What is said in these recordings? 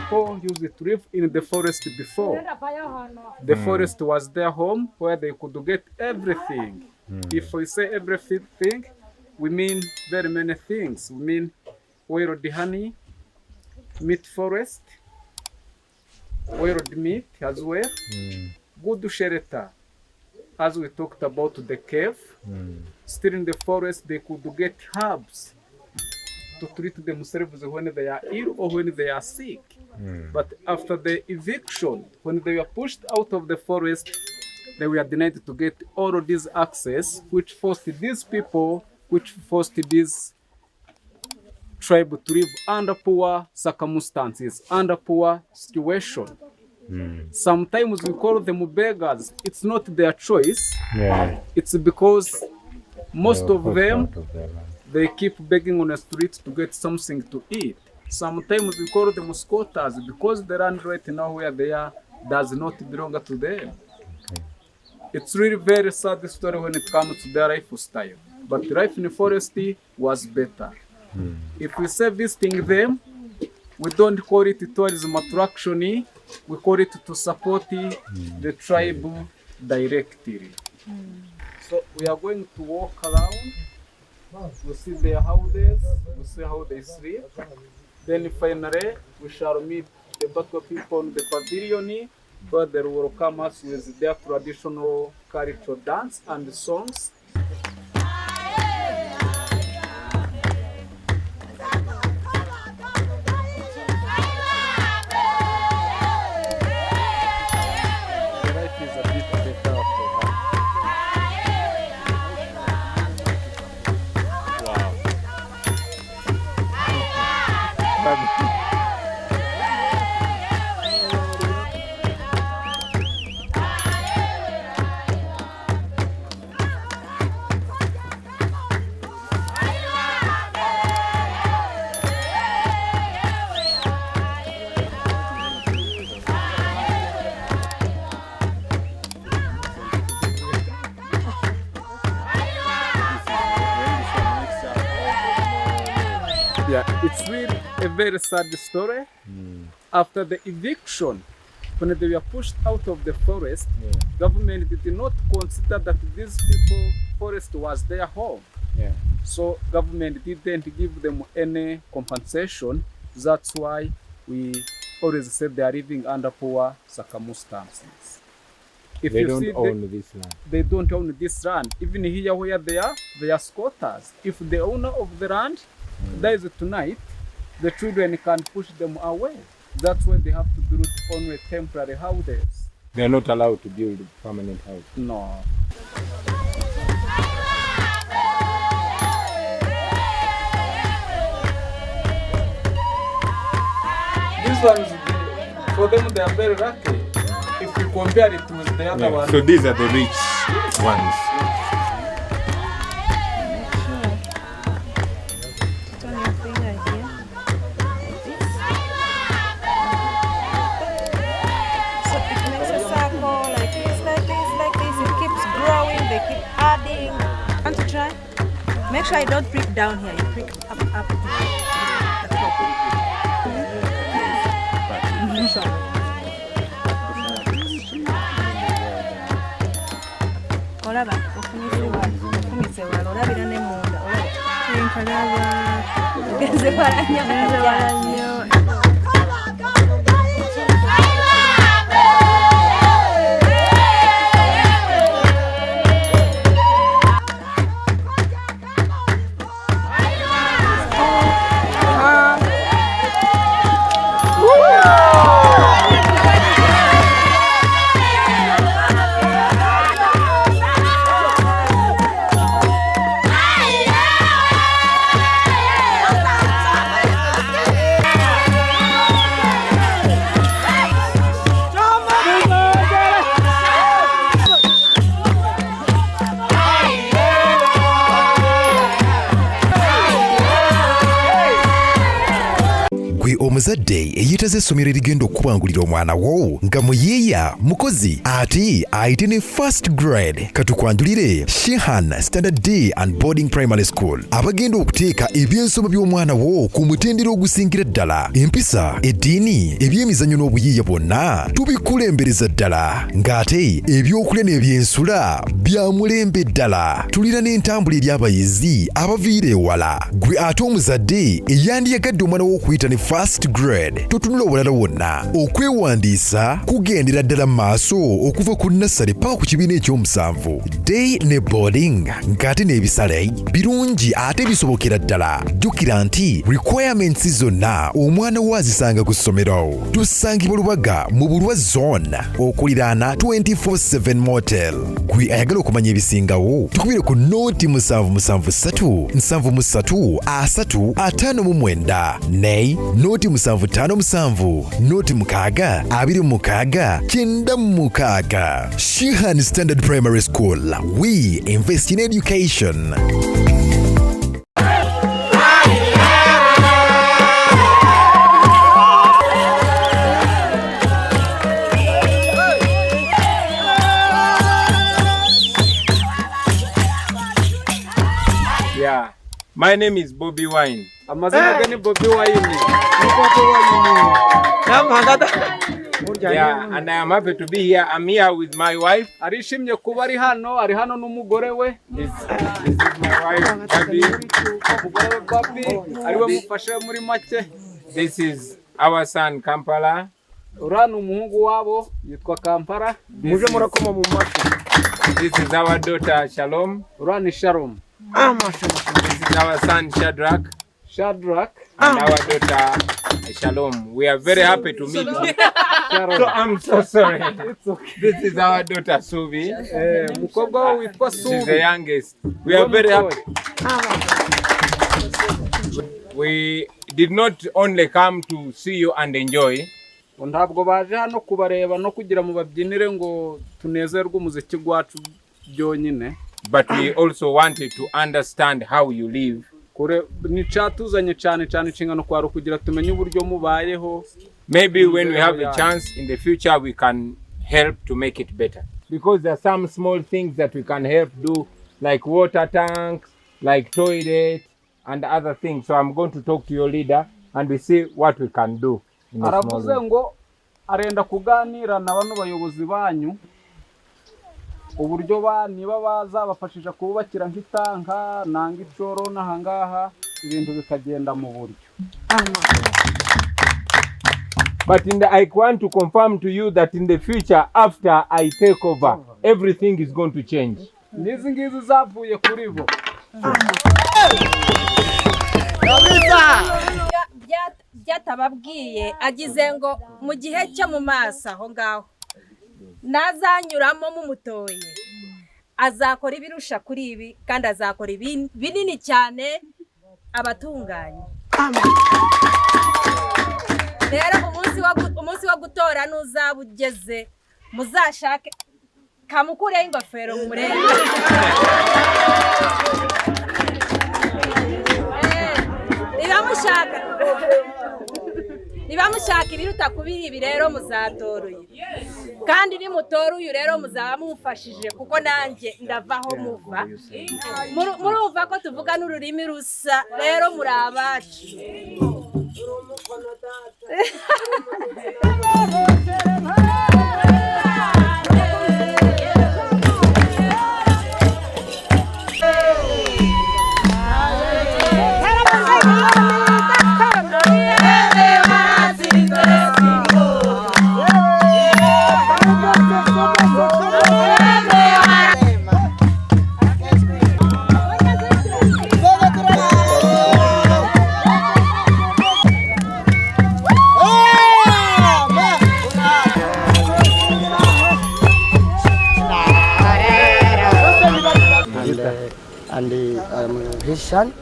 people used to live in the forest before. The forest was their home where they could get everything. If we say everything, we mean very many things. We mean wild honey, meat forest, wild meat as well, good shelter. As we talked about the cave, still in the forest they could get herbs to treat themselves when they are ill or when they are sick. But after the eviction, when they were pushed out of the forest, they were denied to get all of this access, which forced these people, which forced this tribe to live under poor circumstances, under poor situation. Sometimes we call them beggars. It's not their choice. It's because most of them, they keep begging on the street to get something to eat. Sometimes we call them squatters because the land right now where they are does not belong to them. It's really very sad story when it comes to their lifestyle. But life in the forest was better. If we say visiting them, we don't call it tourism attraction. We call it to support the tribe directly. So we are going to walk around. We see their houses, we see how they sleep. Then finally, we shall meet the Batwa people on the pavilion, where they will welcome us with their traditional cultural dance and songs. Yeah, it's really a very sad story. After the eviction, when they were pushed out of the forest, government did not consider that these people, forest was their home. So government didn't give them any compensation. That's why we always say they are living under poor circumstances. If they don't own this land. They don't own this land. Even here where they are squatters. If the owner of the land dies tonight, the children can push them away. That's why they have to build only temporary houses. They are not allowed to build permanent houses. No. These ones, for them, they are very lucky. If you compare it with the other ones. So these are the rich ones. Make sure I don't prick down here. You prick up the top. Olaba, ofumise wala olabira ne munda. Olaba. Geze wala nnyo. omuzadde eyitaze essomero erigenda okubangulira omwana wo nga muyiiya mukozi ate ayite ne first grade katukwanjulire Shehan Standard Day and Boarding Primary School abagenda okuteeka ebyensoma by'omwana wo ku mutendera ogusingira ddala empisa eddiini ebyemizannyo n'obuyiiya bwonna tubikulembereza ddala ng'ate ebyokulya n'ebyensula bya mulembe ddala tulira n'entambula eri abayizi abaviira ewala gwe ate omuzadde eyandiyagadde omwana wo okuyita ne first grade totunula obulala wonna okwewandiisa kugendera ddala mu maaso okuva ku nassale paka ku kibiina ekyomusanvu day ne boarding ng'ate n'ebisale birungi ate bisobokera ddala jjukira nti requirements zonna omwana wo azisanga ku ssomero tusangibwa Lubaga mu Bulwa zone okuliraana 24/7 motel gwe ayagala okumanya ebisingawo tukubire ku noti 773 73 359 ne noti 757 noti 6 26 96 Shehan Standard Primary School. We invest in education. Yeah. My name is Bobi Wine. amazina gani Bobi Wine. Yeah, and I am happy to be here. I'm here with my wife. arishimye kuba ari hano n'umugore we. This is my wife, Bobi. umugore we Bobi ariwe mufasha muri make. This is our son, Kampala. urana umuhungu wabo yitwa Kampala. Muje murakoma mu maso. This is our daughter, Shalom. urana Shalom. This is our son, Shadrach. And our daughter, Shalom. We are very happy to meet you. So I'm so sorry. This is our daughter, Subi. mukobwa we witwa She's Subi. the youngest. We are very happy. We did not only come to see you and enjoy, ntabwo baje hano kubareba no kugira mu babyinire ngo tunezerwe umuziki gwacu byonyine, but we also wanted to understand how you live. kure ni cyatuzanye cyane inshingano kwari kugira tumenye uburyo mubayeho. Maybe when we have a chance in the future, we can help to make it better. Because there are some small things that we can help do, like water tanks, like toilet, and other things. So I'm going to talk to your leader and we see what we can do. aravuze ngo arenda kuganira na bano bayobozi banyu uburyo niba bazabafashisha kubakira nk'itanka nanga icoro n'ahangaha ibintu bikagenda mu buryo. But I want to confirm to you that in the future, after I take over, everything is going to change. Nizi ngizi zavuye kuri bo. Byatababwiye agize ngo mu gihe cyo mu maso aho ngaho nazanyuramo mumutoye azakora ibirusha kuri ibi kandi azakora binini cyane abatunganye. Rero umunsi wo gutora nuzabugeze muzashake kamukureho ingofero murenge. Niba mushaka ibiruta kubiri ibi rero muzatoruye kandi nimutora uyu rero muzaba mufashije kuko nanjye ndavaho muva murumva ko tuvuga n'ururimi rusa rero muri abacu. His son,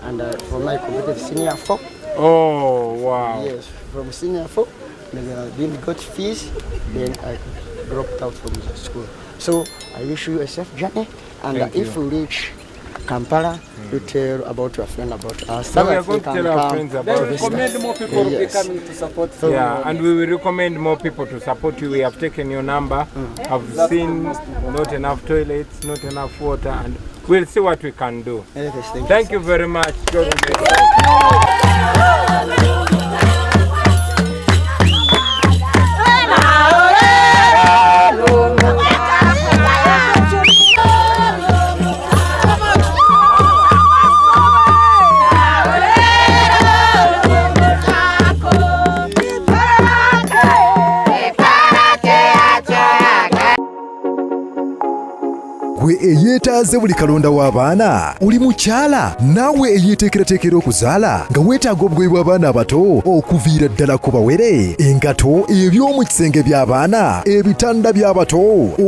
and from my completed senior 4. Oh, wow. Yes, from senior 4, didn't got fees, then I dropped out from the school. So I wish you a safe journey, and if you reach Kampala, you tell about your friend about us. So we are going to tell our friends They about will this. recommend more people to be Yes. coming to support. Yeah, and we will recommend more people to support you. We have taken your number. I've seen not enough toilets, not enough water, and we'll see what we can do. Yes, Thank you very much. God bless you. gwe eyeetaaze buli kalonda w'abaana oli mukyala naawe eyeeteekerateekera okuzaala nga weetaaga obugoye bw'abaana abato okuviira ddala ku bawere engato eby'omu kisenge by'abaana ebitanda by'abato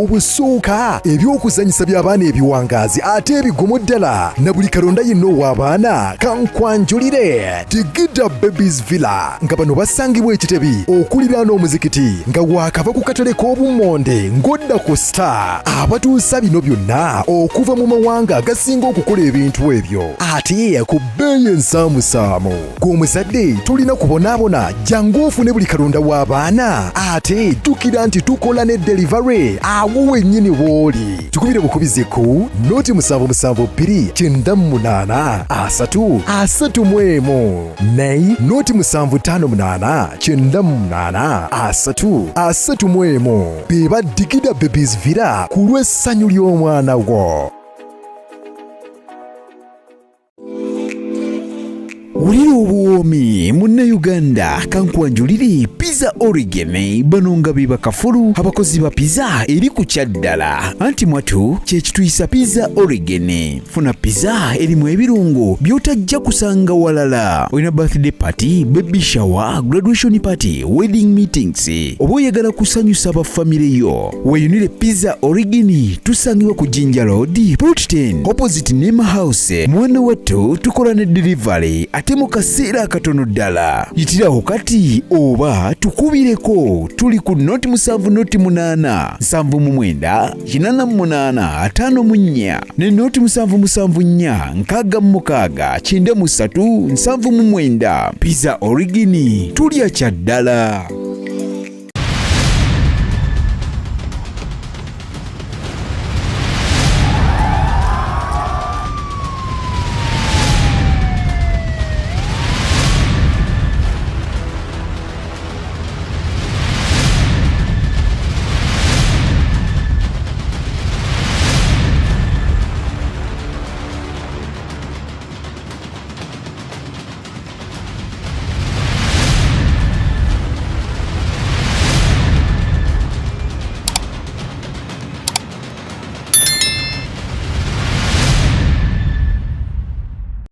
obusuuka eby'okuzanyisa by'abaana ebiwangaazi ate ebigumu ddala na buli kalonda yenna ow'abaana kankwanjulire Tigida Babies Villa nga bano basangibwa ekitebi okuliraana omuzikiti nga waakava ku katale k'obummonde ng'odda ku Star abatuusa bino byonna okuva mu mawanga agasinga okukola ebintu ebyo ate ku bbeeyi ensaamusaamu gw'omuzadde tulina kubonaabona jangu ofune buli kalonda w'abaana ate jjukira nti tukola ne delivery awo wennyini w'oli tukubire bukubizi ku noti 7729 331 nayi noti 7589 331 beba Tigida Babies Villa ku lw'essanyu ly'omwana wo. Wulira obwomi munnayuganda kankwanjulire Pizza Origin bano nga be bakafulu abakozi ba pizza eri ku kyaddala anti mwatu kye kituyisa Pizza Origin. Funa pizza erimu ebirungo by'otajja kusanga walala. Olina birthday party, baby shower, graduation party, wedding meetings oba oyagala kusanyusa bafamire yo weyunire Pizza Origin tusangibwa ku Jinja Road Plot 10 opposite Nema House. Mwana wattu tukola ne delivery ate mu kaseera katono ddala. Yitirawo kati oba tukubireko tuli ku noti 7 789 88 54 ne noti 774 6 93 79. Pizza Origin tulya kyaddala.